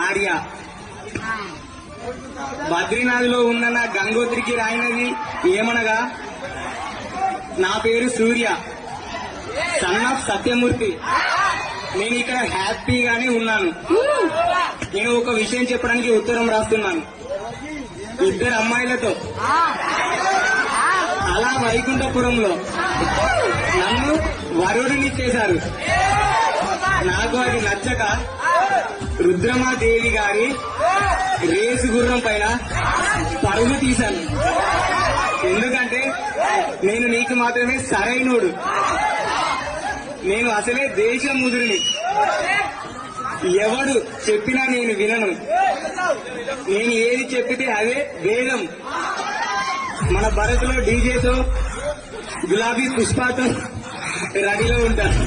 ఆర్య. బద్రీనాథ్లో ఉన్న నా గంగోత్రికి రాయినది ఏమనగా, నా పేరు సూర్య, సన్ ఆఫ్ సత్యమూర్తి. నేను ఇక్కడ హ్యాపీగానే ఉన్నాను. నేను ఒక విషయం చెప్పడానికి ఉత్తరం రాస్తున్నాను. 2 అమ్మాయిలతో అలా వైకుంఠపురంలో నన్ను వరుడిని చేశారు. నాకు అది నచ్చక రుద్రమాదేవి గారి రేసు గుర్రం పైన పరుగు తీశాను. ఎందుకంటే నేను నీకు మాత్రమే సరైనోడు. నేను అసలే దేశముదురిని. ఎవడు చెప్పినా నేను వినను. నేను ఏది చెప్పితే అదే వేదం. మన భరత్లో డీజేతో గులాబీ పుష్పతో రెడీలో ఉంటాను.